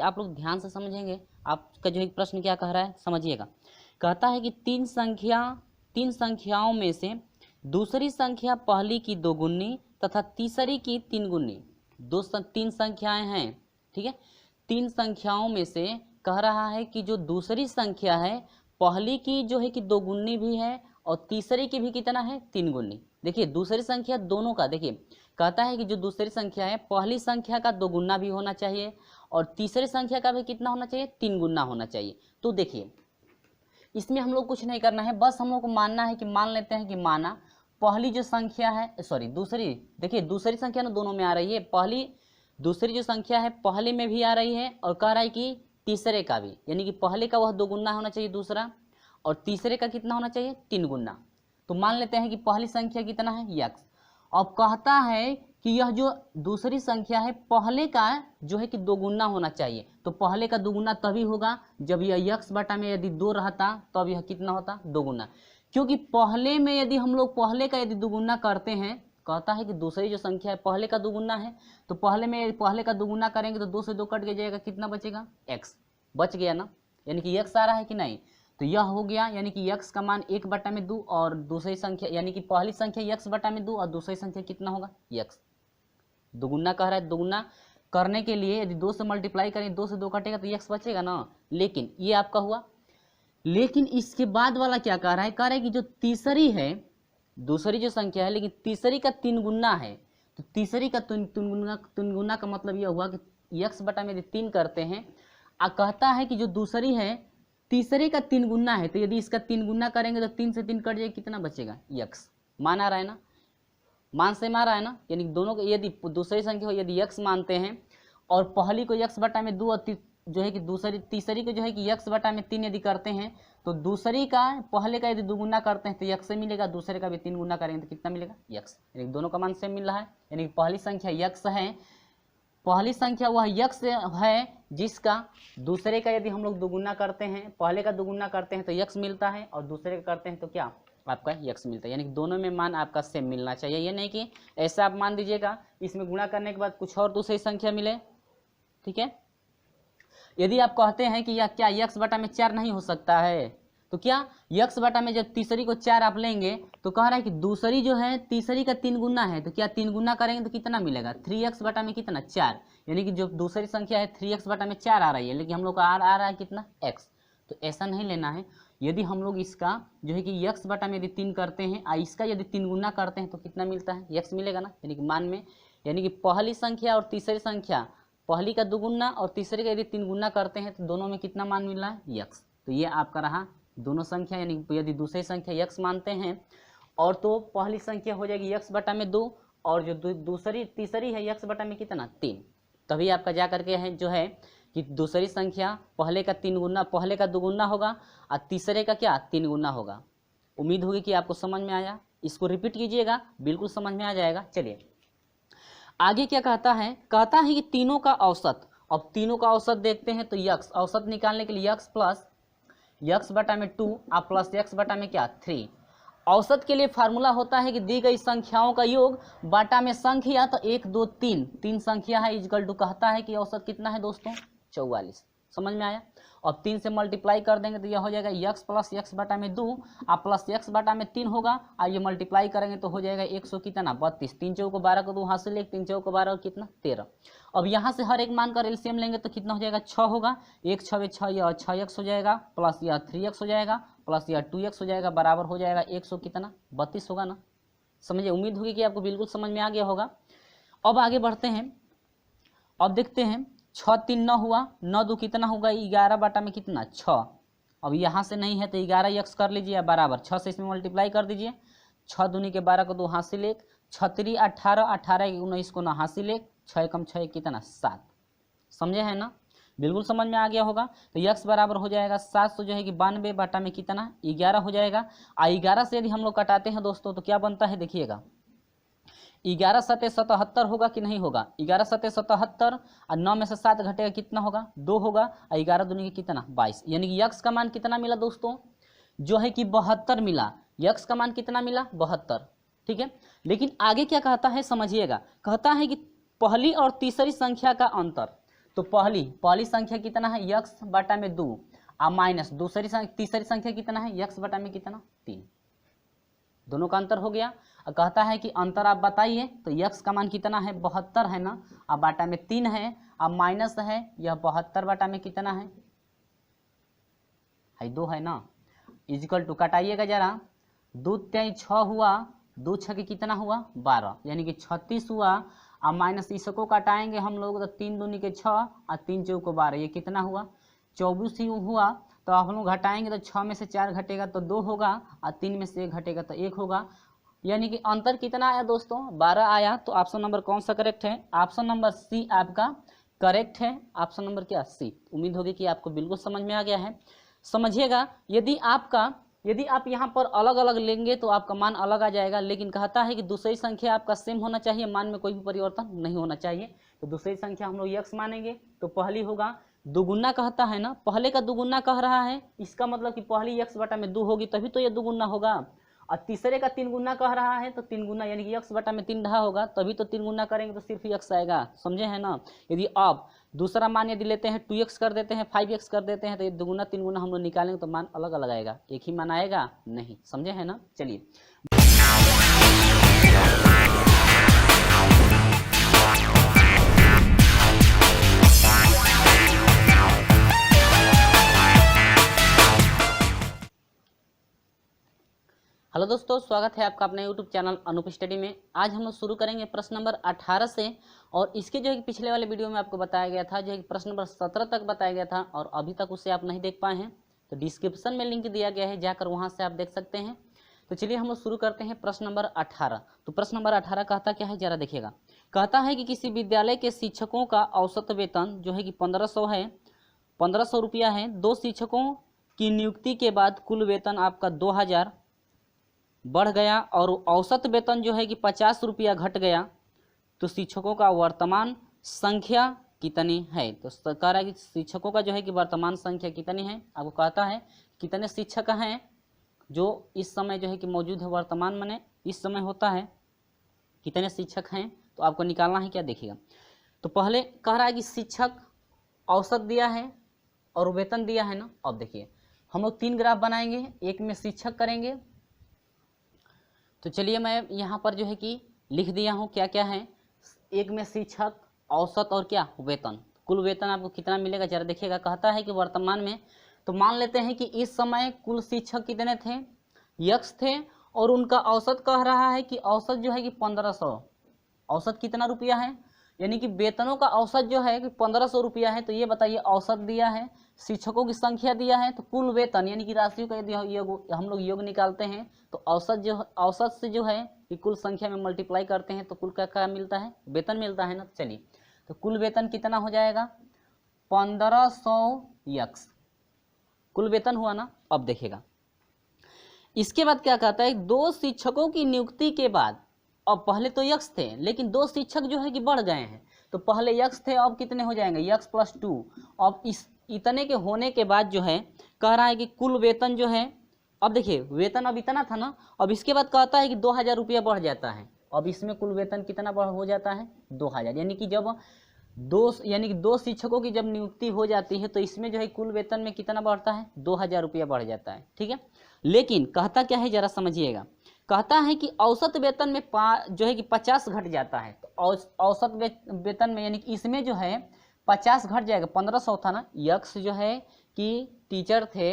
आप लोग ध्यान से समझेंगे। आपका जो एक प्रश्न क्या कह रहा है समझिएगा। कहता है कि तीन संख्याओं में से दूसरी संख्या पहली की दोगुनी तथा तीसरी की तीन गुनी। तीन संख्याएं हैं, ठीक है। तीन संख्याओं में से कह रहा है कि जो दूसरी संख्या है पहली की जो है कि दोगुनी भी है और तीसरी की भी कितना है, तीन गुनी। देखिए दूसरी संख्या दोनों का, देखिए कहता है कि जो दूसरी संख्या है पहली संख्या का दोगुना भी होना चाहिए और तीसरी संख्या का भी कितना होना चाहिए, तीन गुना होना चाहिए। तो देखिए इसमें हम लोग कुछ नहीं करना है, बस हम लोग को मानना है कि मान लेते हैं कि माना पहली जो संख्या है सॉरी दूसरी, देखिए दूसरी संख्या ना दोनों में आ रही है, पहली दूसरी जो संख्या है पहले में भी आ रही है और कह रहा है कि तीसरे का भी, यानी कि पहले का वह दोगुना होना चाहिए दूसरा और तीसरे का कितना होना चाहिए, तीन गुना। तो मान लेते हैं कि पहली संख्या कितना है, यक्स। अब कहता है कि यह जो दूसरी संख्या है पहले का जो है कि दोगुना होना चाहिए। तो पहले का दोगुना तभी होगा जब यह यक्स बटा में यदि दो रहता तब यह कितना होता, दोगुना। क्योंकि पहले में यदि हम लोग पहले का यदि दोगुना करते हैं, कहता है कि दूसरी जो संख्या है पहले का दोगुना है, तो पहले में पहले का दोगुना करेंगे तो दो से दो कट के जाएगा, कितना बचेगा, एक्स बच गया ना, यानी कि एक्स आ रहा है कि नहीं। तो यह हो गया, यानी कि यक्स का मान एक बटा में दो और दूसरी संख्या यानी कि पहली संख्या यक्स बटा में दो और दूसरी संख्या कितना होगा, यक्स। दोगुना कह रहा है, दोगुना करने के लिए यदि दो से मल्टीप्लाई करें, दो से दो कटेगा तो यक्स बचेगा ना। लेकिन ये आपका हुआ, लेकिन इसके बाद वाला क्या कह रहा है, कह रहा है कि जो तीसरी है दूसरी जो संख्या है लेकिन तीसरी का तीन गुना है, तो तीसरी का तीन गुना का मतलब यह हुआ कि यक्स बटा में यदि तीन करते हैं, कहता है कि जो दूसरी है तीसरे का तीन गुना है, तो यदि इसका तीन गुना करेंगे तो तीन से तीन कट जाएगा, कितना बचेगा, यक्स। मान आ रहा है ना, मान से मारा है ना, यानी दोनों को यदि दूसरी संख्या को यदि यक्स मानते हैं और पहली को यक्स बटा में दो और जो है कि तीसरी को जो है कि यक्स बटा में तीन यदि करते हैं, तो दूसरी का पहले का यदि दोगुना करते हैं तो यक्स से मिलेगा, दूसरे का भी तीन गुना करेंगे तो कितना मिलेगा, यक्स। यानी दोनों का मान सेम मिल रहा है, यानी पहली संख्या यक्स है, पहली संख्या वह यक्स है जिसका दूसरे का यदि हम लोग दोगुना करते हैं, पहले का दोगुना करते हैं तो यक्स मिलता है और दूसरे का करते हैं तो क्या आपका यक्स मिलता है। यानी कि दोनों में मान आपका सेम मिलना चाहिए, ये नहीं कि ऐसा आप मान दीजिएगा इसमें गुणा करने के बाद कुछ और दूसरी संख्या मिले, ठीक है। यदि आप कहते हैं कि यह क्या यक्स बटा में चार नहीं हो सकता है, तो क्या यक्स बटा में जब तीसरी को चार आप लेंगे तो कह रहा है कि दूसरी जो है तीसरी का तीन गुना है, तो क्या तीन गुना करेंगे तो कितना मिलेगा, 3x बटा में कितना, चार। यानी कि जो दूसरी संख्या है 3x बटा में चार आ रही है, लेकिन हम लोग का आ रहा है कितना, x। तो ऐसा नहीं लेना है, यदि हम लोग इसका जो है कि यक्स बटा में यदि तीन करते हैं और इसका यदि तीन गुना करते हैं तो कितना मिलता है, यक्स मिलेगा ना। यानी कि मान में, यानी कि पहली संख्या और तीसरी संख्या, पहली का दोगुना और तीसरे का यदि तीन गुना करते हैं तो दोनों में कितना मान मिल रहा है, यक्स। तो ये आपका रहा दोनों संख्या, यानी यदि दूसरी संख्या यक्स मानते हैं और तो पहली संख्या हो जाएगी यक्स बटा में दो और जो तीसरी है यक्स बटा में कितना, तीन। तभी आपका जा करके है जो है कि दूसरी संख्या पहले का तीन गुना, पहले का दोगुना होगा और तीसरे का क्या, तीन गुना होगा। उम्मीद होगी कि आपको समझ में आया, इसको रिपीट कीजिएगा, बिल्कुल समझ में आ जाएगा। चलिए आगे क्या कहता है, कहता है कि तीनों का औसत। अब तीनों का औसत देखते हैं तो यक्स, औसत निकालने के लिए यक्स प्लस यक्स बटा में 2 और प्लस यक्स बटा में क्या, 3। औसत के लिए फार्मूला होता है कि दी गई संख्याओं का योग बटा में संख्या, तो 1 2 3 तीन संख्या है इजकल टू, कहता है कि औसत कितना है दोस्तों, 44। समझ में आया। अब 3 से मल्टीप्लाई कर देंगे तो यह हो जाएगा यक्स प्लस यक्स बटा में 2 और प्लस यक्स बटा में 3 होगा और ये मल्टीप्लाई करेंगे तो हो जाएगा 100 कितना, 32। 3 चौको 12 को 2 हासिल, 1 3 चौको 12 और कितना, 13। अब यहाँ से हर एक मान का एलसीएम लेंगे तो कितना हो जाएगा, 6 होगा, 1 6 6 यह 6x हो जाएगा प्लस यह 3x हो जाएगा प्लस यह 2x हो जाएगा, बराबर हो जाएगा 100 कितना, 32 होगा ना। समझिए, उम्मीद होगी कि आपको बिल्कुल समझ में आ गया होगा। अब आगे बढ़ते हैं, अब देखते हैं 6 3 9 हुआ, 9 2 कितना होगा, 11 बटा में कितना, 6। अब यहाँ से नहीं है तो 11 यक्स कर लीजिए बराबर 6 से इसमें मल्टीप्लाई कर दीजिए, 6 दूनी के 12 को 2 हासिल 1, 6 3 18, 18 19 को 9 हासिल 1, 6 कम 6 कितना, 7। समझे हैं ना, बिल्कुल समझ में आ गया होगा। तो यक्स बराबर हो जाएगा 700 जो है कि 92 बटा में कितना, 11 हो जाएगा। और 11 से यदि हम लोग कटाते हैं दोस्तों तो क्या बनता है, देखिएगा 11 7 77 होगा कि नहीं होगा, 11 7 77 और 9 में से 7 घटेगा कितना होगा, 2 होगा और 11 दूनी के कितना, 22। यानी कि यक्स का मान कितना मिला दोस्तों, जो है कि 72 मिला। यक्स का मान कितना मिला, 72। ठीक है, लेकिन आगे क्या कहता है समझिएगा, कहता है कि पहली और तीसरी संख्या का अंतर। तो पहली संख्या कितना है यक्स बटा में 2 और माइनस तीसरी संख्या कितना है यक्स बटा में कितना 3, दोनों का अंतर हो गया। और कहता है कि अंतर आप बताइए, तो यक्स का मान कितना है 72 है ना, अब बाटा में 3 है, अब माइनस है यह 72 बटा में कितना है 2 है ना, इजिकल टू कटाइएगा जरा, 2 3 6 हुआ, 2 6 कितना हुआ 12, यानी कि 36 हुआ। अब माइनस इसको कटाएंगे हम लोग तो 3 दूनी के 6 और 3 चौको 12, ये कितना हुआ 24 ही हुआ। तो आप लोग घटाएंगे तो 6 में से 4 घटेगा तो 2 होगा और 3 में से 1 घटेगा तो 1 होगा, यानी कि अंतर कितना आया दोस्तों 12 आया। तो ऑप्शन नंबर कौन सा करेक्ट है, ऑप्शन नंबर सी आपका करेक्ट है। ऑप्शन नंबर क्या सी। उम्मीद होगी कि आपको बिल्कुल समझ में आ गया है। समझिएगा, यदि आप यहाँ पर अलग अलग लेंगे तो आपका मान अलग आ जाएगा, लेकिन कहता है कि दूसरी संख्या आपका सेम होना चाहिए, मान में कोई भी परिवर्तन नहीं होना चाहिए। तो दूसरी संख्या हम लोग यक्स मानेंगे, तो पहली होगा दुगुना, कहता है ना पहले का दुगुना कह रहा है, इसका मतलब कि पहली यक्स बटा में 2 होगी तभी तो ये दुगुना होगा। और तीसरे का 3 गुना कह रहा है तो 3 गुना यानी कि यक्स बटा में 3 ढा होगा, तभी तो 3 गुना करेंगे तो सिर्फ यक्स आएगा, समझे हैं ना। यदि आप दूसरा मान यदि लेते हैं 2x कर देते हैं 5x कर देते हैं तो ये दुगुना 3 गुना हम लोग निकालेंगे तो मान अलग अलग आएगा, एक ही मान आएगा नहीं, समझे हैं ना। चलिए हेलो दोस्तों, स्वागत है आपका अपने यूट्यूब चैनल अनूप स्टडी में। आज हम लोग शुरू करेंगे प्रश्न नंबर 18 से, और इसके जो है पिछले वाले वीडियो में आपको बताया गया था, जो है प्रश्न नंबर 17 तक बताया गया था, और अभी तक उसे आप नहीं देख पाए हैं तो डिस्क्रिप्शन में लिंक दिया गया है, जाकर वहां से आप देख सकते हैं। तो चलिए हम लोग शुरू करते हैं प्रश्न नंबर 18। तो प्रश्न नंबर 18 कहता क्या है जरा देखिएगा। कहता है कि किसी विद्यालय के शिक्षकों का औसत वेतन जो है कि 1500 है, 1500 रुपया है। 2 शिक्षकों की नियुक्ति के बाद कुल वेतन आपका 2000 बढ़ गया और औसत वेतन जो है कि 50 रुपया घट गया, तो शिक्षकों का वर्तमान संख्या कितनी है। तो कह रहा है कि शिक्षकों का जो है कि वर्तमान संख्या कितनी है, आपको कहता है कितने शिक्षक हैं जो इस समय जो है कि मौजूद है, वर्तमान माने इस समय होता है, कितने शिक्षक हैं तो आपको निकालना है क्या, देखिएगा। तो पहले कह रहा है कि शिक्षक औसत दिया है और वेतन दिया है ना। अब देखिए हम लोग 3 ग्राफ बनाएंगे, एक में शिक्षक करेंगे। तो चलिए मैं यहाँ पर जो है कि लिख दिया हूँ क्या क्या है, एक में शिक्षक, औसत और क्या वेतन। कुल वेतन आपको कितना मिलेगा जरा देखिएगा। कहता है कि वर्तमान में, तो मान लेते हैं कि इस समय कुल शिक्षक कितने थे, यक्स थे, और उनका औसत कह रहा है कि औसत जो है कि 1500, औसत कितना रुपया है, यानी कि वेतनों का औसत जो है कि 1500 रुपया है। तो ये बताइए औसत दिया है, शिक्षकों की संख्या दिया है, तो कुल वेतन यानी कि राशियों का यदि हम लोग योग निकालते हैं तो औसत से जो है कि कुल संख्या में मल्टीप्लाई करते हैं तो कुल क्या मिलता है, वेतन मिलता है ना। चलिए तो कुल वेतन कितना हो जाएगा 1500 यक्स, कुल वेतन हुआ ना। अब देखिएगा इसके बाद क्या कहता है, 2 शिक्षकों की नियुक्ति के बाद, अब पहले तो यक्स थे लेकिन 2 शिक्षक जो है कि बढ़ गए हैं, तो पहले यक्स थे अब कितने हो जाएंगे यक्स प्लस 2। अब इस इतने के होने के बाद जो है कह रहा है कि कुल वेतन जो है, अब देखिए वेतन अब इतना था ना, अब इसके बाद कहता है कि 2000 रुपया बढ़ जाता है। अब इसमें कुल वेतन कितना बढ़ हो जाता है 2000, यानी कि जब 2 शिक्षकों की जब नियुक्ति हो जाती है तो इसमें जो है कुल वेतन में कितना बढ़ता है 2000 रुपया बढ़ जाता है, ठीक है। लेकिन कहता क्या है जरा समझिएगा, कहता है कि औसत वेतन में जो है कि 50 घट जाता है। तो औसत वेतन में यानी कि इसमें जो है 50 घट जाएगा, 1500 था ना, यक्स जो है कि टीचर थे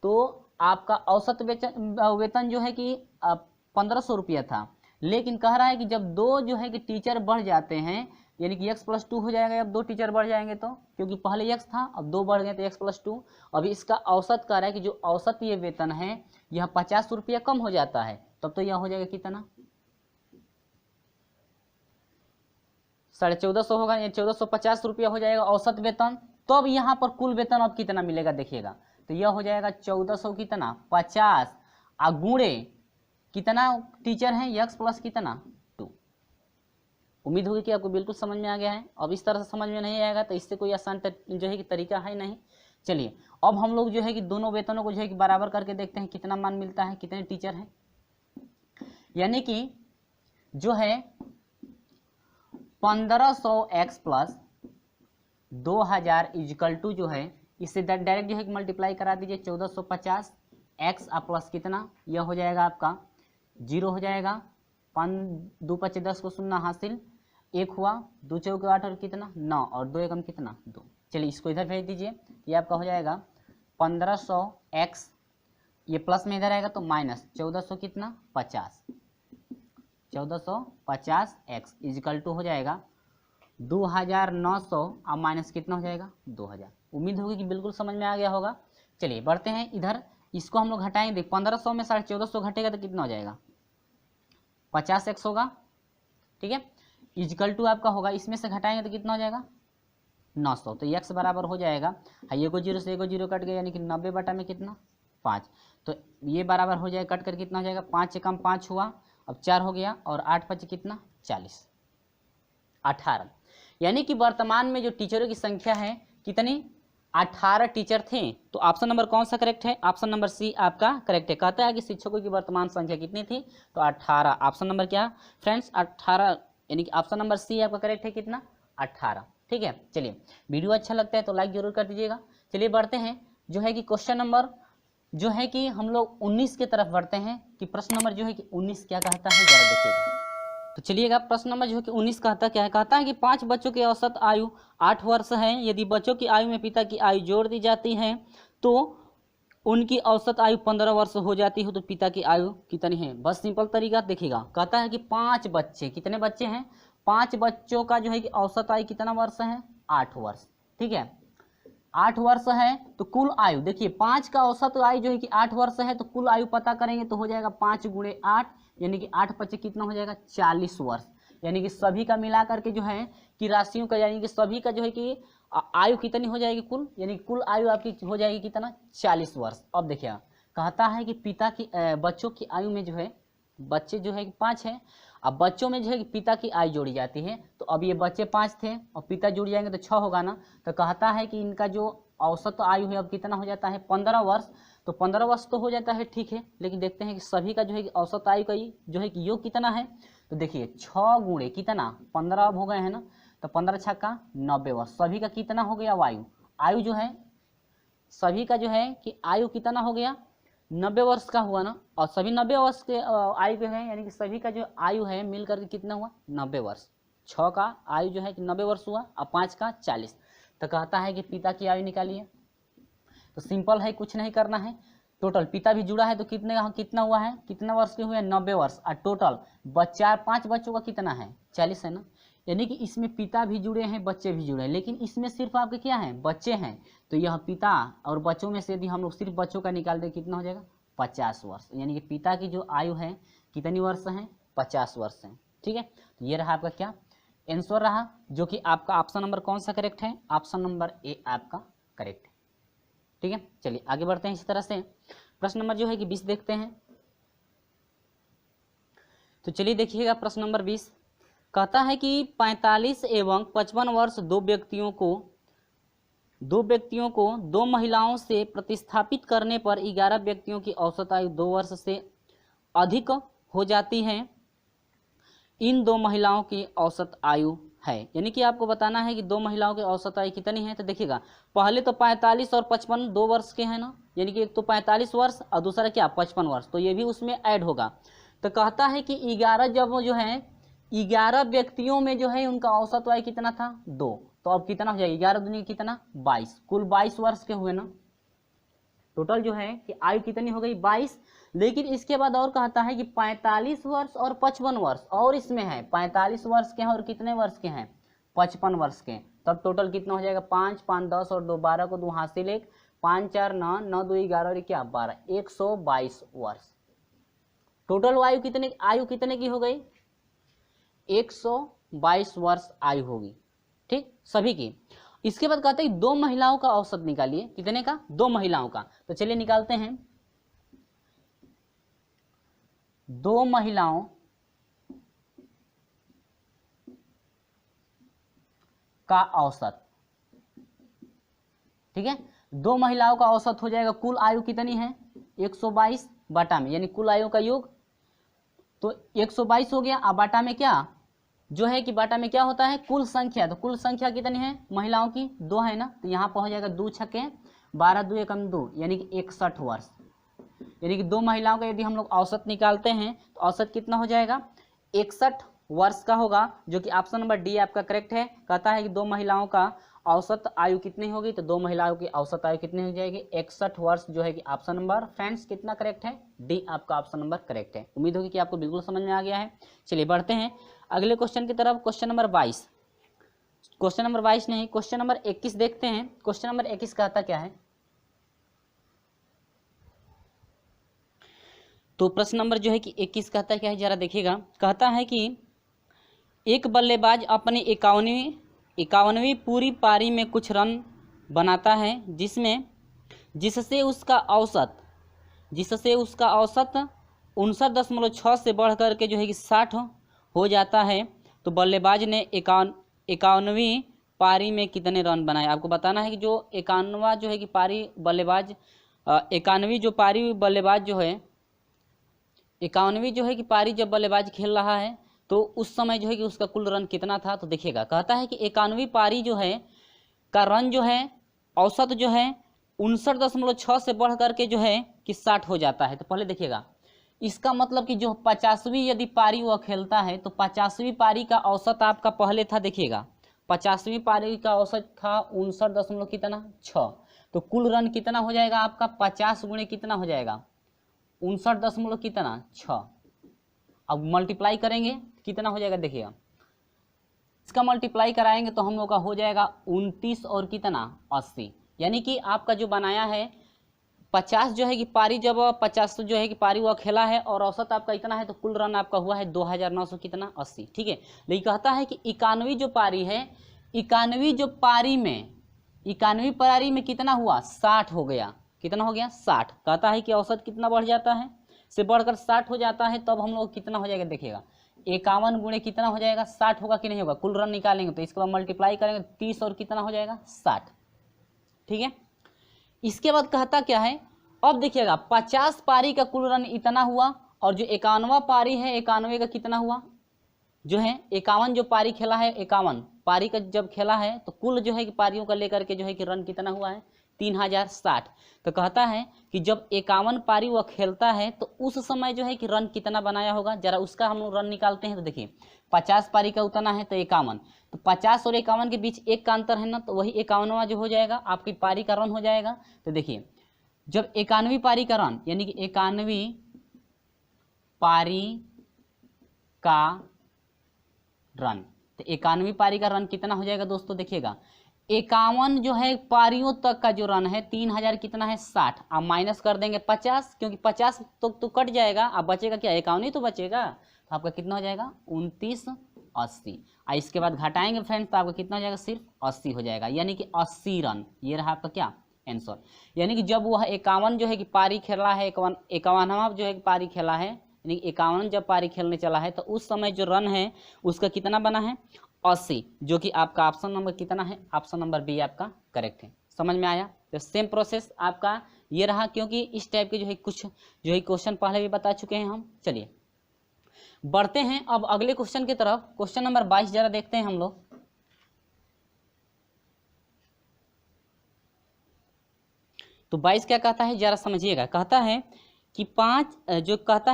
तो आपका औसत वेतन जो है कि 1500 रुपया था। लेकिन कह रहा है कि जब 2 जो है कि टीचर बढ़ जाते हैं, यानी कि x प्लस 2 हो जाएगा, अब 2 टीचर बढ़ जाएंगे तो, क्योंकि पहले x था अब 2 बढ़ गए तो x प्लस 2। अभी इसका औसत कह रहा है कि जो औसत ये वेतन है यह 50 रुपया कम हो जाता है, तब तो यह हो जाएगा कितना 1450 होगा, या 1450 रुपया हो जाएगा औसत वेतन। तो अब यहाँ पर कुल वेतन अब कितना मिलेगा देखिएगा, तो यह हो जाएगा 1400 कितना 50 गुणे कितना टीचर है यक्स प्लस कितना 2। उम्मीद होगी कि आपको बिल्कुल समझ में आ गया है। अब इस तरह से समझ में नहीं आएगा तो इससे कोई आसान जो है कि तरीका है नहीं। चलिए अब हम लोग जो है कि दोनों वेतनों को जो है कि बराबर करके देखते हैं कितना मान मिलता है, कितने टीचर हैं, यानी कि जो है 1500 x प्लस 2000 इजकल टू जो है इससे डायरेक्ट जो है मल्टीप्लाई करा दीजिए 1450 एक्स प्लस कितना, यह हो जाएगा आपका 0 हो जाएगा, 5 2 5 10 को शून्य हासिल, 1 हुआ, 2 4 8 और कितना 9 और 2 एकम कितना 2। चलिए इसको इधर भेज दीजिए, ये आपका हो जाएगा 1500 एक्स, ये प्लस में इधर आएगा तो माइनस 1400 कितना 50, 1450 एक्स इजकल टू हो जाएगा 2900 और माइनस कितना हो जाएगा 2000। उम्मीद होगी कि बिल्कुल समझ में आ गया होगा। चलिए बढ़ते हैं इधर, इसको हम लोग घटाएंगे, देख 1500 में 1450 घटेगा तो कितना हो जाएगा 50 एक्स होगा, ठीक है, इजकल टू आपका होगा, इसमें से घटाएंगे तो कितना हो जाएगा 900, तो एक्स बराबर हो जाएगा, ये को 0 से एगो 0 कट गया यानी कि 90 बटा में कितना 5, तो ये बराबर हो जाएगा, कट कर कितना हो जाएगा 5 से कम 5 हुआ, अब 4 हो गया और 8 5 कितना 40, 18, यानी कि वर्तमान में जो टीचरों की संख्या है कितनी 18 टीचर थे। तो ऑप्शन नंबर कौन सा करेक्ट है, ऑप्शन नंबर सी आपका करेक्ट है। कहता है कि शिक्षकों की वर्तमान संख्या कितनी थी, तो 18, ऑप्शन नंबर क्या फ्रेंड्स 18, यानी कि ऑप्शन नंबर सी आपका करेक्ट है कितना 18, ठीक है। चलिए वीडियो अच्छा लगता है तो लाइक जरूर कर दीजिएगा। चलिए बढ़ते हैं जो है कि क्वेश्चन नंबर जो है कि हम लोग 19 की तरफ बढ़ते हैं कि प्रश्न नंबर जो है कि 19 क्या कहता है जरा देखिएगा। तो चलिएगा प्रश्न नंबर जो है कि 19 कहता क्या है, कहता है कि 5 बच्चों की औसत आयु 8 वर्ष है, यदि बच्चों की आयु में पिता की आयु जोड़ दी जाती है तो उनकी औसत आयु 15 वर्ष हो जाती है, तो पिता की आयु कितनी है। बस सिंपल तरीका देखिएगा, कहता है कि 5 बच्चे, कितने बच्चे हैं 5 बच्चों का जो है कि औसत आयु कितना वर्ष है 8 वर्ष, ठीक है 8 वर्ष है, तो कुल आयु देखिए 5 का औसत आयु जो है कि 8 वर्ष है, तो कुल आयु पता करेंगे तो हो जाएगा 5 गुणे 8 यानी कि 8 5 कितना हो जाएगा 40 वर्ष, यानी कि सभी का मिला करके जो है कि राशियों का यानी कि सभी का जो है कि आयु कितनी हो जाएगी कुल, यानी कुल आयु आपकी हो जाएगी कितना 40 वर्ष। अब देखिए कहता है कि पिता की बच्चों की आयु में जो है बच्चे जो है कि 5 है, अब बच्चों में जो है कि पिता की आयु जोड़ी जाती है, तो अब ये बच्चे 5 थे और पिता जुड़ जाएंगे तो 6 होगा ना, तो कहता है कि इनका जो औसत आयु है अब कितना हो जाता है 15 वर्ष, तो 15 वर्ष तो हो जाता है ठीक है, लेकिन देखते हैं कि सभी का जो है कि औसत आयु का जो है कि योग कितना है, तो देखिए 6 गुणे कितना 15 अब हो गए हैं ना, तो 15 छक्का 90 वर्ष, सभी का कितना हो गया आयु, आयु जो है सभी का जो है कि आयु कितना हो गया 90 वर्ष का हुआ ना, और सभी 90 वर्ष के आयु के हैं, यानी कि सभी का जो आयु है मिलकर के कितना हुआ 90 वर्ष, 6 का आयु जो है कि 90 वर्ष हुआ और 5 का 40, तो कहता है कि पिता की आयु निकालिए। तो सिंपल है, कुछ नहीं करना है, टोटल पिता भी जुड़ा है तो कितना हुआ है, कितना वर्ष के हुए 90 वर्ष, और टोटल बच्चा 5 बच्चों का कितना है 40 है ना, यानी कि इसमें पिता भी जुड़े हैं बच्चे भी जुड़े हैं, लेकिन इसमें सिर्फ आपके क्या है बच्चे हैं, तो यह पिता और बच्चों में से यदि हम लोग सिर्फ बच्चों का निकाल दें कितना हो जाएगा 50 वर्ष, यानी कि पिता की जो आयु है कितनी वर्ष है 50 वर्ष है, ठीक है। तो ये रहा आपका क्या आंसर रहा, जो कि आपका ऑप्शन नंबर कौन सा करेक्ट है, ऑप्शन नंबर ए आपका करेक्ट है, ठीक है। चलिए आगे बढ़ते हैं, इसी तरह से प्रश्न नंबर जो है कि 20 देखते हैं। तो चलिए देखिएगा प्रश्न नंबर 20 कहता है कि 45 एवं 55 वर्ष दो व्यक्तियों को दो महिलाओं से प्रतिस्थापित करने पर 11 व्यक्तियों की औसत आयु 2 वर्ष से अधिक हो जाती है, इन दो महिलाओं की औसत आयु है, यानी कि आपको बताना है कि दो महिलाओं की औसत आयु कितनी है। तो देखिएगा पहले तो 45 और 55 2 वर्ष के हैं ना, यानी कि एक तो 45 वर्ष और दूसरा क्या 55 वर्ष, तो ये भी उसमें ऐड होगा। तो कहता है कि 11 जब जो है 11 व्यक्तियों में जो है उनका औसत आयु कितना था 2, तो अब कितना हो जाएगा 11 दूनी कितना 22, कुल 22 वर्ष के हुए ना, टोटल जो है कि आयु कितनी हो गई 22। लेकिन इसके बाद और कहता है कि 45 वर्ष और 55 वर्ष और इसमें है 45 वर्ष के हैं और कितने वर्ष के हैं 55 वर्ष के, तब टोटल कितना हो जाएगा 5 5 10 और 2 12 को 2 हासिल 1 5 4 9 9 2 11 और क्या 12 122 वर्ष, टोटल आयु कितने की हो गई 122 वर्ष आयु होगी, ठीक सभी की। इसके बाद कहते हैं 2 महिलाओं का औसत निकालिए, कितने का 2 महिलाओं का, तो चलिए निकालते हैं 2 महिलाओं का औसत, ठीक है 2 महिलाओं का औसत हो जाएगा, कुल आयु कितनी है 122 बाटा में, यानी कुल आयु का योग तो 122 हो गया, अब बाटा में क्या जो है कि बाटा में क्या होता है कुल संख्या, तो कुल संख्या कितनी है महिलाओं की 2 है ना, तो यहाँ पर हो जाएगा 2 छक्के 12 2 एकम 2 यानी कि 61 वर्ष, यानी कि 2 महिलाओं का यदि हम लोग औसत निकालते हैं तो औसत कितना हो जाएगा 61 वर्ष का होगा, जो कि ऑप्शन नंबर डी आपका करेक्ट है। कहता है कि 2 महिलाओं का औसत आयु कितनी होगी, तो 2 महिलाओं की औसत आयु कितनी हो जाएगी 61 वर्ष, जो है कि ऑप्शन नंबर फ्रेंड्स कितना करेक्ट है डी आपका ऑप्शन नंबर करेक्ट है। उम्मीद होगी कि आपको बिल्कुल समझ में आ गया है। चलिए बढ़ते हैं अगले क्वेश्चन की तरफ। क्वेश्चन नंबर 22, क्वेश्चन नंबर 22 नहीं, क्वेश्चन नंबर 21 देखते हैं। क्वेश्चन नंबर 21 कहता क्या है, तो प्रश्न नंबर जो है कि 21 कहता है क्या है जरा देखिएगा। कहता है कि एक बल्लेबाज अपनी 51वीं पूरी पारी में कुछ रन बनाता है जिससे उसका औसत 59.6 से बढ़ कर के जो है कि 60 हो जाता है, तो बल्लेबाज ने 51वीं पारी में कितने रन बनाए। आपको बताना है कि जो 51वां जो है कि पारी बल्लेबाज 51वीं जो पारी बल्लेबाज जो है 51वीं जो है कि पारी जब बल्लेबाज खेल रहा है तो उस समय जो है कि उसका कुल रन कितना था, तो देखिएगा। कहता है कि 51वीं पारी जो है का रन जो है औसत जो है 59.6 से बढ़ करके जो है कि 60 हो जाता है। तो पहले देखिएगा, इसका मतलब कि जो 50वीं यदि पारी वह खेलता है तो 50वीं पारी का औसत आपका पहले था, देखिएगा 50वीं पारी का औसत था 59.6, तो कुल रन कितना हो जाएगा आपका 50 गुणे कितना हो जाएगा 59.6। अब मल्टीप्लाई करेंगे कितना हो जाएगा, देखिएगा इसका मल्टीप्लाई कराएंगे तो हम लोग का हो जाएगा 29 और कितना 80, यानी कि आपका जो बनाया है 50 जो है कि पारी जब 50 जो है कि पारी वह खेला है और औसत आपका इतना है, तो कुल रन आपका हुआ है 2900 कितना 80, ठीक है। लेकिन कहता है कि 91वीं जो पारी है 91वीं जो पारी में 91वीं पारी में कितना हुआ 60 हो गया, कितना हो गया 60। कहता है कि औसत कितना बढ़ जाता है से बढ़कर 60 हो जाता है, तब हम लोग कितना हो जाएगा देखिएगा 51 गुणे कितना हो जाएगा 60 होगा कि नहीं होगा, कुल रन निकालेंगे तो इसके बाद मल्टीप्लाई करेंगे 30 और कितना हो जाएगा 60, ठीक है। इसके बाद कहता क्या है, अब देखिएगा 50 पारी का कुल रन इतना हुआ और जो 51वां पारी है 91 का कितना हुआ, जो है 51 जो पारी खेला है 51 पारी का जब खेला है तो कुल जो है कि पारियों का लेकर के जो है कि रन कितना हुआ है 3060। तो कहता है कि जब 51 पारी वह खेलता है तो उस समय जो है कि रन कितना बनाया होगा, जरा उसका हम लोग रन निकालते हैं। तो देखिए 50 पारी का उतना है तो 51, तो 50 और 51 के बीच एक का अंतर है ना, तो वही 51वां जो हो जाएगा आपकी पारी का रन हो जाएगा। तो देखिए जब 91वीं पारी का रन यानी कि 91वीं पारी का रन, तो 91वीं पारी का रन कितना हो जाएगा दोस्तों, देखिएगा 51 जो है पारियों तक का जो रन है 3000 कितना है 60, अब माइनस कर देंगे 50 क्योंकि 50 तो कट जाएगा, अब बचेगा क्या 51 ही तो बचेगा, तो आपका कितना हो जाएगा 2980। इसके बाद घटाएंगे फ्रेंड्स तो आपका कितना हो जाएगा सिर्फ 80 हो जाएगा, यानी कि 80 रन, ये रहा आपका क्या आंसर। यानी कि जब वह 51 जो है कि पारी खेला है 51वां जो है पारी खेला है यानी 51 जब पारी खेलने चला है तो उस समय जो रन है उसका कितना बना है 80, जो कि आपका ऑप्शन नंबर कितना है ऑप्शन नंबर बी आपका करेक्ट है। समझ में आया। तो सेम प्रोसेस आपका ये रहा, क्योंकि इस टाइप के जो है कुछ जो है क्वेश्चन पहले भी बता चुके हैं हम। चलिए बढ़ते हैं अब अगले क्वेश्चन की तरफ। क्वेश्चन नंबर 22 जरा देखते हैं हम लोग। तो 22 क्या कहता है जरा समझिएगा। कहता है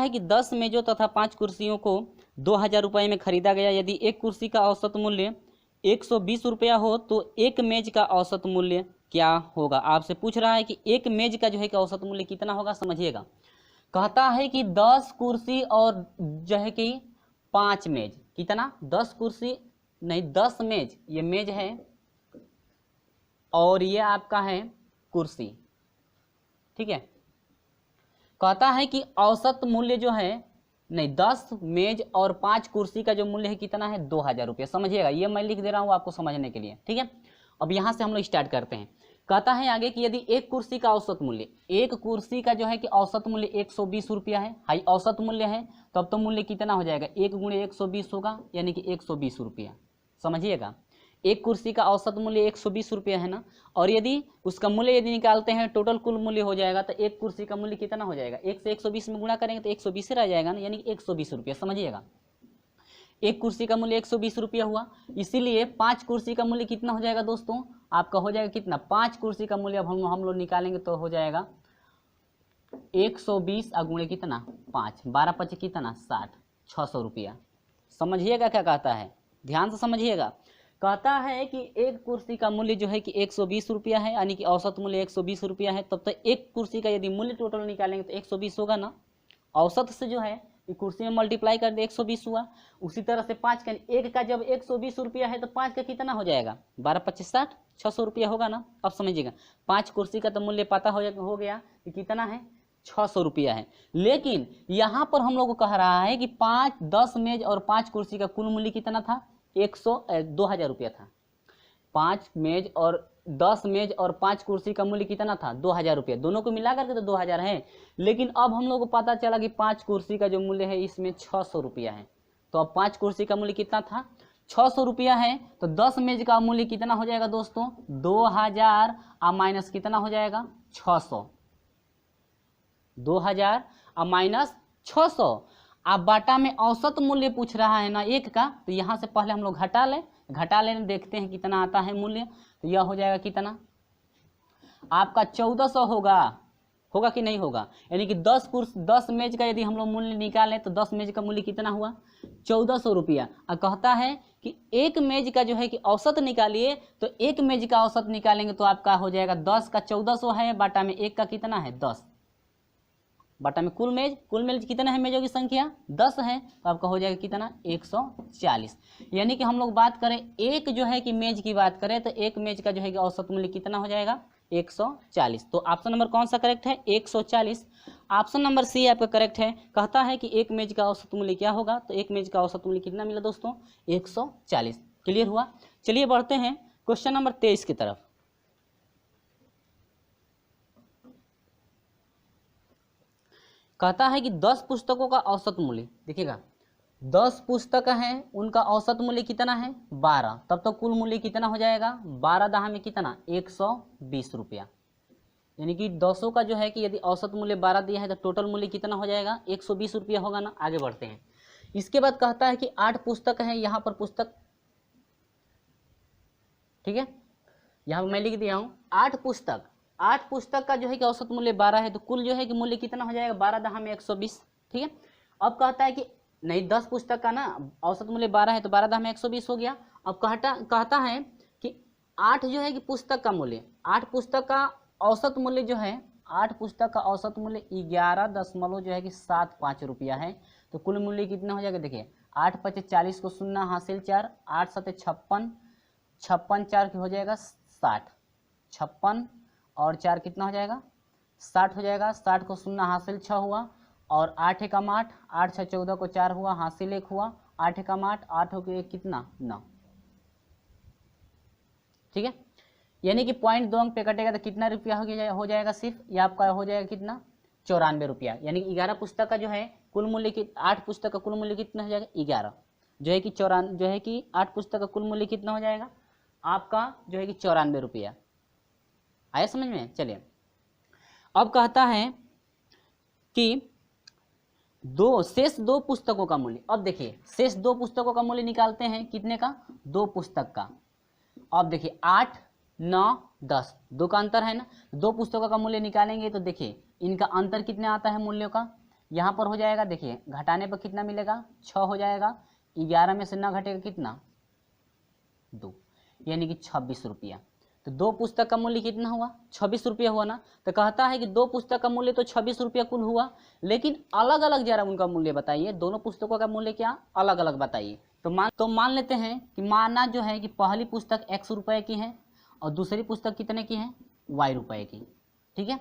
कि 10 मेजों तथा 5 कुर्सियों को 2000 रुपये में खरीदा गया। यदि एक कुर्सी का औसत मूल्य 120 रुपया हो तो एक मेज का औसत मूल्य क्या होगा। आपसे पूछ रहा है कि एक मेज का जो है कि औसत मूल्य कितना होगा, समझिएगा। कहता है कि 10 कुर्सी और जो है कि 5 मेज, कितना 10 कुर्सी नहीं 10 मेज, ये मेज है और ये आपका है कुर्सी, ठीक है। कहता है कि औसत मूल्य जो है नहीं 10 मेज और 5 कुर्सी का जो मूल्य है कितना है 2000 रुपये। समझिएगा, ये मैं लिख दे रहा हूँ आपको समझने के लिए, ठीक है। अब यहाँ से हम लोग स्टार्ट करते हैं। कहता है आगे कि यदि एक कुर्सी का औसत मूल्य, एक कुर्सी का जो है कि औसत मूल्य 120 रुपया है, हाई औसत मूल्य है, तब तो मूल्य कितना हो जाएगा 1 गुणे 120 होगा, यानी कि 120 रुपया। समझिएगा, एक कुर्सी का औसत मूल्य 120 रुपया है ना, और यदि उसका मूल्य यदि निकालते हैं टोटल कुल मूल्य हो जाएगा तो एक कुर्सी का मूल्य कितना हो जाएगा 1 से 120 में गुणा करेंगे तो 120 रह जाएगा ना, यानी कि 120 रुपया। समझिएगा, एक कुर्सी का मूल्य 120 रुपया हुआ, इसीलिए 5 कुर्सी का मूल्य कितना हो जाएगा दोस्तों, आपका हो जाएगा कितना, 5 कुर्सी का मूल्य अब हम लोग निकालेंगे तो हो जाएगा 120 गुणे कितना 5, 12 पचे कितना 60, 600 रुपया। समझिएगा क्या कहता है, ध्यान से समझिएगा। कहता है कि एक कुर्सी का मूल्य जो है कि 120 रुपया है, यानी कि औसत मूल्य 120 रुपया है, तब तो एक कुर्सी का यदि मूल्य टोटल निकालेंगे तो 120 होगा ना, औसत से जो है कि कुर्सी में मल्टीप्लाई कर दे 120 हुआ। उसी तरह से 5 का, एक का जब 120 रुपया है तो 5 का कितना हो जाएगा, 12 25 60, 600 रुपया होगा ना। अब समझिएगा 5 कुर्सी का तो मूल्य पता हो गया कि कितना है, 600 रुपया है। लेकिन यहाँ पर हम लोग को कह रहा है कि 5, 10 मेज और 5 कुर्सी का कुल मूल्य कितना था, 2000 रुपया था। 5 मेज और 10 मेज और 5 कुर्सी का मूल्य कितना था, 2000 रुपया, दोनों को मिला करके तो 2000 है। लेकिन अब हम लोग को पता चला कि 5 कुर्सी का जो मूल्य है इसमें 600 रुपया है। तो अब 5 कुर्सी का मूल्य कितना था, 600 रुपया है। तो 10 मेज का मूल्य कितना हो जाएगा दोस्तों, 2000 माइनस कितना हो जाएगा 600, 2000 माइनस 600। अब बाटा में औसत मूल्य पूछ रहा है ना एक का, तो यहाँ से पहले हम लोग घटा लेने देखते हैं कितना आता है मूल्य। तो यह हो जाएगा कितना, आपका 1400 होगा कि नहीं होगा, यानी कि 10 मेज का यदि हम लोग मूल्य निकालें तो 10 मेज का मूल्य कितना हुआ, 1400 रुपया। और कहता है कि एक मेज का जो है कि औसत निकालिए, तो एक मेज का औसत निकालेंगे तो आपका हो जाएगा 10 का 1400 है, बाटा में एक का कितना है 10, बटा में कुल मेज कितना है, मेजों की संख्या 10 है, तो आपका हो जाएगा कितना 140। यानी कि हम लोग बात करें एक जो है कि मेज की बात करें तो एक मेज का जो है कि औसत मूल्य कितना हो जाएगा 140। तो ऑप्शन नंबर कौन सा करेक्ट है, 140। ऑप्शन नंबर सी आपका करेक्ट है। कहता है कि एक मेज का औसत मूल्य क्या होगा, तो एक मेज का औसत मूल्य कितना मिला दोस्तों, 140। क्लियर हुआ। चलिए बढ़ते हैं क्वेश्चन नंबर 23 की तरफ। कहता है कि 10 पुस्तकों का औसत मूल्य, देखिएगा 10 पुस्तक हैं, उनका औसत मूल्य कितना है 12, तब तो कुल मूल्य कितना हो जाएगा, 12 दहा में कितना 120 रुपया। यानी कि 10 का जो है कि यदि औसत मूल्य 12 दिया है तो टोटल मूल्य कितना हो जाएगा 120 रुपया होगा ना। आगे बढ़ते हैं। इसके बाद कहता है कि 8 पुस्तक है, यहाँ पर पुस्तक, ठीक है, यहाँ पर मैं लिख दिया हूँ 8 पुस्तक का जो है कि औसत मूल्य 12 है, तो कुल जो है कि मूल्य कितना हो जाएगा 12 दहा में 120। ठीक है, अब कहता है कि नहीं 10 पुस्तक का ना औसत मूल्य 12 है तो 12 दहा में 120 हो गया। अब कहता है कि 8 जो है कि पुस्तक का मूल्य, 8 पुस्तक का औसत मूल्य जो है, 8 पुस्तक का औसत मूल्य 11.75 रुपया है, तो कुल मूल्य कितना हो जाएगा, देखिए 8 × 5 = 40 को शून्य हासिल 4, 8 × 7 = 56, 56 4 की हो जाएगा 60, 56 और 4 कितना हो जाएगा 60 हो जाएगा। 60 को शून्य हासिल 6 हुआ, और 8 एकम 8, 8 × 6 = 14 को 4 हुआ, हासिल 1 हुआ, 8 एकम 8, 8 हो गया कितना 9। ठीक है, यानी कि पॉइंट 2 अंक पे कटेगा तो कितना रुपया हो जाएगा सिर्फ, ये आपका हो जाएगा कितना 94 रुपया। यानी कि 11 पुस्तक का जो है कुल मूल्य की, 8 पुस्तक का कुल मूल्य कितना हो जाएगा 11, जो है कि 8 पुस्तक का कुल मूल्य कितना हो जाएगा आपका जो है कि 94 रुपया। आया समझ में। चलिए अब कहता है कि शेष 2 पुस्तकों का मूल्य। अब देखिए शेष 2 पुस्तकों का मूल्य निकालते हैं, कितने का 2 पुस्तक का। अब देखिए 8 9 10 2 का अंतर है ना, 2 पुस्तकों का मूल्य निकालेंगे तो देखिए इनका अंतर कितने आता है मूल्यों का, यहाँ पर हो जाएगा, देखिए घटाने पर कितना मिलेगा 6 हो जाएगा, 11 में से ना घटेगा कितना 2, यानी कि 26 रुपया। तो 2 पुस्तक का मूल्य कितना हुआ 26 रुपया हुआ ना। तो कहता है कि 2 पुस्तक का मूल्य तो 26 रुपया कुल हुआ, लेकिन अलग अलग जरा उनका मूल्य बताइए, दोनों पुस्तकों का मूल्य क्या अलग अलग बताइए। तो मान लेते हैं कि माना जो है कि पहली पुस्तक x रुपये की है और दूसरी पुस्तक कितने की है y रुपये की। ठीक है,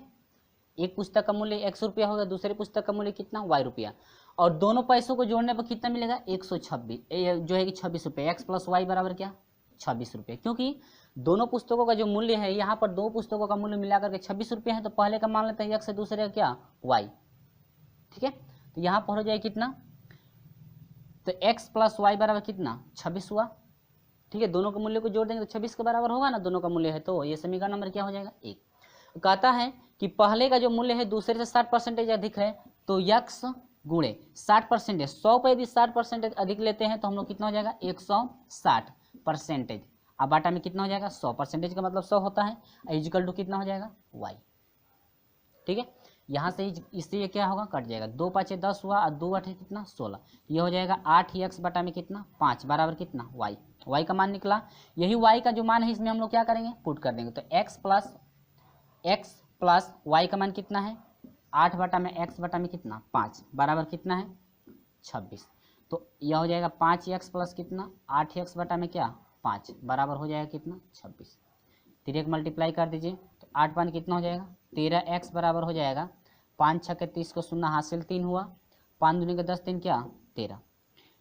एक पुस्तक का मूल्य x रुपया होगा, दूसरी पुस्तक का मूल्य कितना y रुपया, और दोनों पैसों को जोड़ने पर कितना मिलेगा 126, जो है कि 26 रुपये। x + y बराबर क्या 26 रुपये, क्योंकि दोनों पुस्तकों का जो मूल्य है यहाँ पर 2 पुस्तकों का मूल्य मिलाकर के 26 रुपये है, तो पहले का मान लेते हैं x से दूसरे का क्या y। ठीक है, तो यहाँ पर हो जाए कितना, तो x + y बराबर कितना 26 हुआ। ठीक है, दोनों के मूल्य को जोड़ देंगे तो 26 के बराबर होगा ना, दोनों का मूल्य है, तो ये समीकरण नंबर क्या हो जाएगा 1। कहता है कि पहले का जो मूल्य है दूसरे से 60% अधिक है, तो x गुणे 60%, 100 पर यदि 60% अधिक लेते हैं तो हम लोग कितना हो जाएगा 160%। अब बाटा में कितना हो जाएगा 100%, का मतलब 100 होता है, इक्वल टू कितना हो जाएगा y। ठीक है, यहाँ से इससे ये क्या होगा कट जाएगा, 2 5 10 हुआ और 2 8 कितना 16, ये हो जाएगा 8x बटा में कितना 5 बराबर कितना y। y का मान निकला, यही y का जो मान है इसमें हम लोग क्या करेंगे पुट कर देंगे, तो x प्लस y का मान कितना है 8 बटा में x बटा में कितना 5 बराबर कितना है 26। तो यह हो जाएगा 5x प्लस कितना 8x बटा में क्या 5 बराबर हो जाएगा कितना 26। 3 मल्टीप्लाई कर दीजिए तो 8 5 कितना हो जाएगा 13x बराबर हो जाएगा 5 6 के 30 को 0 हासिल 3 हुआ, 5 दूनी के 10 3 क्या 13।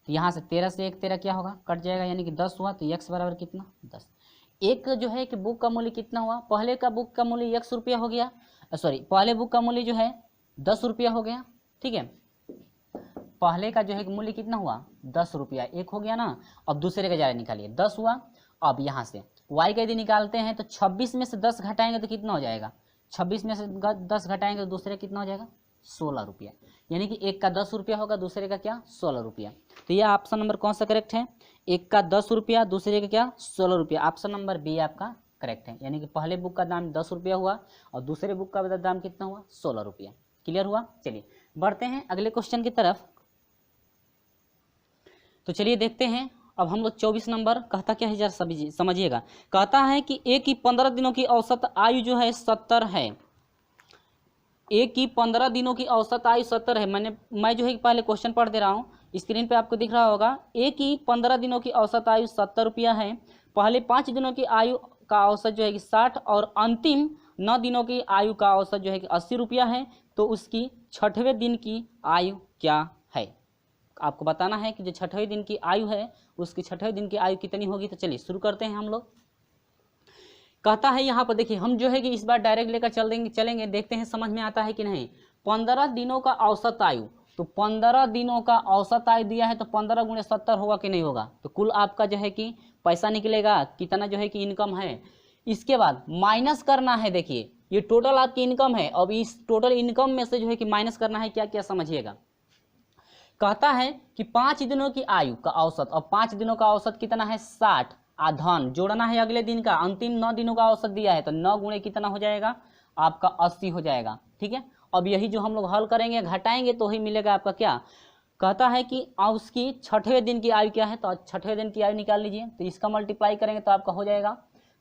तो यहाँ से 13 से 1 13 क्या होगा कट जाएगा, यानी कि 10 हुआ, तो x बराबर कितना 10। एक जो है कि बुक का मूल्य कितना हुआ, पहले का बुक का मूल्य 1 रुपया हो गया, सॉरी पहले बुक का मूल्य जो है 10 रुपया हो गया। ठीक है, पहले का जो है मूल्य कितना हुआ 10 रुपया, एक हो गया ना। अब दूसरे का ज़रा निकालिए 10 हुआ। अब यहाँ से y का यदि निकालते हैं तो 26 में से 10 घटाएंगे तो कितना हो जाएगा, 26 में से 10 घटाएंगे तो दूसरे कितना हो जाएगा 16 रुपया, यानी कि एक का 10 रुपया होगा, दूसरे का क्या 16 रुपया। तो यह ऑप्शन नंबर कौन सा करेक्ट है, एक का 10 रुपया दूसरे का क्या 16 रुपया, ऑप्शन नंबर बी आपका करेक्ट है। यानी कि पहले बुक का दाम 10 रुपया हुआ और दूसरे बुक का दाम कितना हुआ 16 रुपया। क्लियर हुआ। चलिए बढ़ते हैं अगले क्वेश्चन की तरफ। तो चलिए देखते हैं अब हम लोग 24 नंबर कहता क्या है जरा समझिएगा। कहता है कि एक की 15 दिनों की औसत आयु जो है 70 है, एक की 15 दिनों की औसत आयु 70 है। मैं जो है पहले क्वेश्चन पढ़ दे रहा हूँ, स्क्रीन पे आपको दिख रहा होगा। एक की 15 दिनों की औसत आयु 70 रुपया है, पहले 5 दिनों की आयु का औसत जो है कि 60 और अंतिम 9 दिनों की आयु का औसत जो है कि 80 रुपया है। तो उसकी 6वें दिन की आयु क्या है, आपको बताना है कि जो 6वें दिन की आयु है उसकी 6वें दिन की आयु कितनी होगी। तो चलिए शुरू करते हैं हम लोग। कहता है यहाँ पर देखिए, हम जो है कि इस बार डायरेक्ट लेकर चलेंगे, देखते हैं समझ में आता है कि नहीं। 15 दिनों का औसत आयु, तो 15 दिनों का औसत आयु दिया है तो 15 गुणे 70 होगा कि नहीं होगा। तो कुल आपका जो है कि पैसा निकलेगा कितना जो है कि इनकम है। इसके बाद माइनस करना है, देखिए ये टोटल आपकी इनकम है। अब इस टोटल इनकम में से जो है कि माइनस करना है क्या क्या समझिएगा। कहता है कि 5 दिनों की आयु का औसत, और 5 दिनों का औसत कितना है 60, धन जोड़ना है अगले दिन का, अंतिम 9 दिनों का औसत दिया है तो 9 गुणे कितना हो जाएगा आपका 80 हो जाएगा। ठीक है, अब यही जो हम लोग हल करेंगे घटाएंगे तो ही मिलेगा आपका क्या। कहता है कि उसकी 6वें दिन की आयु क्या है, तो 6वें दिन की आयु निकाल लीजिए। तो इसका मल्टीप्लाई करेंगे तो आपका हो जाएगा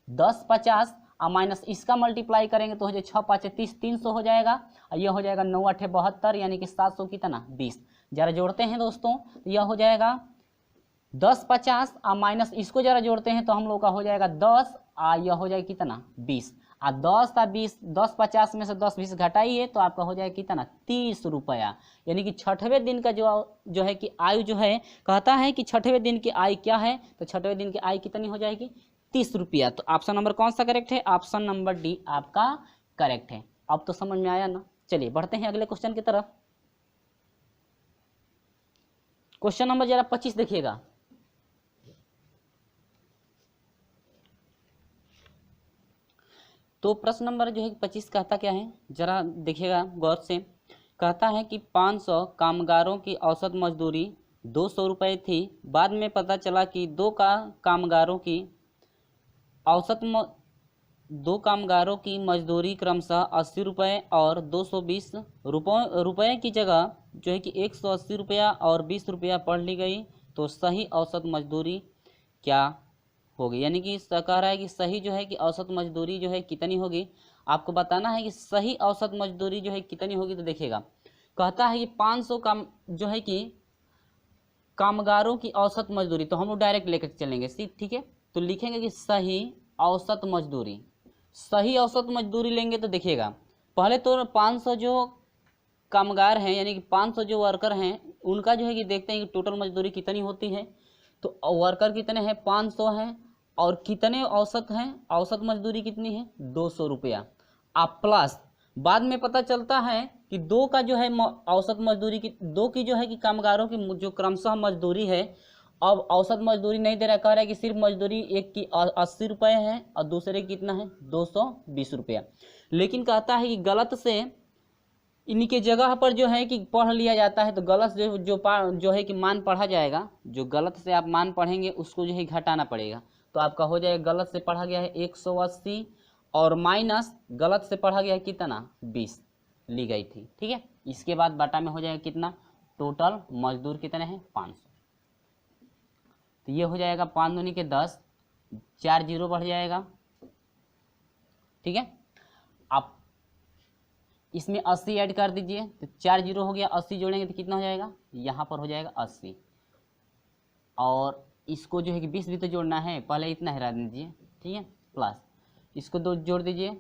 10 50 और माइनस इसका मल्टीप्लाई करेंगे तो हो जाए 6 5 30 300 हो जाएगा, और यह हो जाएगा 9 8 72, यानी कि 700 कितना 20। जरा जोड़ते हैं दोस्तों तो यह हो जाएगा 10 50 और माइनस इसको जरा जोड़ते हैं तो हम लोग का हो जाएगा 10 और यह हो जाएगा कितना 20, और 10 और 20 10 50 में से 10 20 घटाइए तो आपका हो जाएगा कितना 30 रुपया। यानी कि 6वें दिन का जो है कि आयु जो है, कहता है कि 6वें दिन की आयु क्या है, तो 6वें दिन की आयु कितनी हो जाएगी 30 रुपया। तो ऑप्शन नंबर कौन सा करेक्ट है, ऑप्शन नंबर डी आपका करेक्ट है। अब तो समझ में आया ना। चलिए बढ़ते हैं अगले क्वेश्चन की तरफ। क्वेश्चन नंबर जरा 25 देखिएगा। तो प्रश्न नंबर जो है 25 कहता क्या है जरा देखिएगा गौर से। कहता है कि 500 कामगारों की औसत मजदूरी 200 रुपये थी, बाद में पता चला कि दो कामगारों की मजदूरी क्रमशः 80 रुपये और 220 रुपये की जगह जो है कि 180 रुपया और 20 रुपया पढ़ ली गई, तो सही औसत मजदूरी क्या होगी। यानी कि कह रहा है कि सही जो है कि औसत मजदूरी जो है कितनी होगी, आपको बताना है कि सही औसत मजदूरी जो है कितनी होगी। तो देखिएगा कहता है कि 500 काम जो है कि कामगारों की औसत मजदूरी, तो हम लोग डायरेक्ट लेकर चलेंगे ठीक है। तो लिखेंगे कि सही औसत मजदूरी, सही औसत मजदूरी लेंगे तो देखिएगा पहले तो 500 जो कामगार हैं यानी कि 500 जो वर्कर हैं उनका जो है कि देखते हैं कि टोटल मजदूरी कितनी होती है। तो वर्कर कितने हैं 500 हैं, और कितने औसत हैं, औसत मजदूरी कितनी है 200 रुपया। आप प्लस बाद में पता चलता है कि दो का जो है औसत मजदूरी की, दो की जो है कि कामगारों की जो क्रमशः मजदूरी है, अब औसत मजदूरी नहीं दे रहा, कह रहा है कि सिर्फ मजदूरी एक की 80 रुपये है और दूसरे की कितना है 220 रुपया। लेकिन कहता है कि गलत से इन्हीं के जगह पर जो है कि पढ़ लिया जाता है, तो गलत जो है कि मान पढ़ा जाएगा, जो गलत से आप मान पढ़ेंगे उसको जो है घटाना पड़ेगा। तो आपका हो जाएगा, गलत से पढ़ा गया है 180 और माइनस गलत से पढ़ा गया है कितना 20 ली गई थी, ठीक है। इसके बाद बटा में हो जाएगा कितना, टोटल मजदूर कितने हैं 500। तो ये हो जाएगा 5 दूनी के 10, 4 जीरो बढ़ जाएगा, ठीक है। आप इसमें 80 ऐड कर दीजिए, तो 4 जीरो हो गया, 80 जोड़ेंगे तो कितना हो जाएगा, यहाँ पर हो जाएगा 80। और इसको जो है कि 20 भी तो जोड़ना है, पहले इतना हटा दीजिए, ठीक है, प्लस इसको 2 जोड़ दीजिए,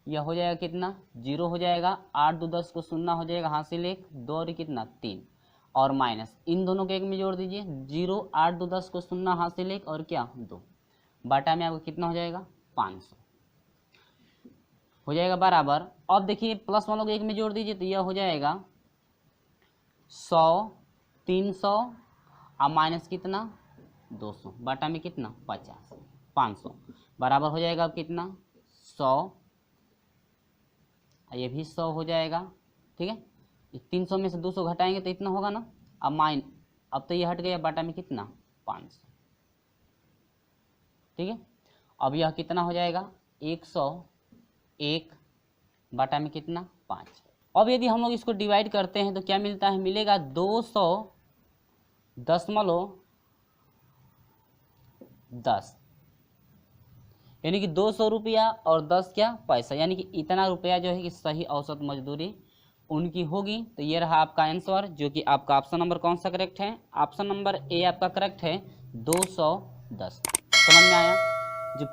यह हो जाएगा कितना, 0 हो जाएगा, 8 2 10 को 0 हो जाएगा, हासिल 1, 2 और कितना 3, और माइनस इन दोनों को एक में जोड़ दीजिए, 0 8 2 10 को 0 हासिल 1 और क्या 2, बाटा में आपको कितना हो जाएगा 500 हो जाएगा बराबर। अब देखिए प्लस वालों को एक में जोड़ दीजिए, तो यह हो जाएगा 100 300 और माइनस कितना 200, बाटा में कितना 50, 500 बराबर हो जाएगा अब कितना 100, ये भी 100 हो जाएगा, ठीक है। 300 में से 200 घटाएंगे तो इतना होगा ना, अब तो ये हट गया, बाटा में कितना 500, ठीक है। अब यह कितना हो जाएगा 101 बाटा में कितना 5। अब यदि हम लोग इसको डिवाइड करते हैं तो क्या मिलता है, मिलेगा 200.10, यानी कि 200 रुपया और 10 क्या पैसा, यानी कि इतना रुपया जो है कि सही औसत मजदूरी उनकी होगी। तो ये रहा आपका आंसर, जो कि आपका ऑप्शन नंबर कौन सा करेक्ट है, ऑप्शन नंबर ए आपका करेक्ट है 210। समझ में आया। जो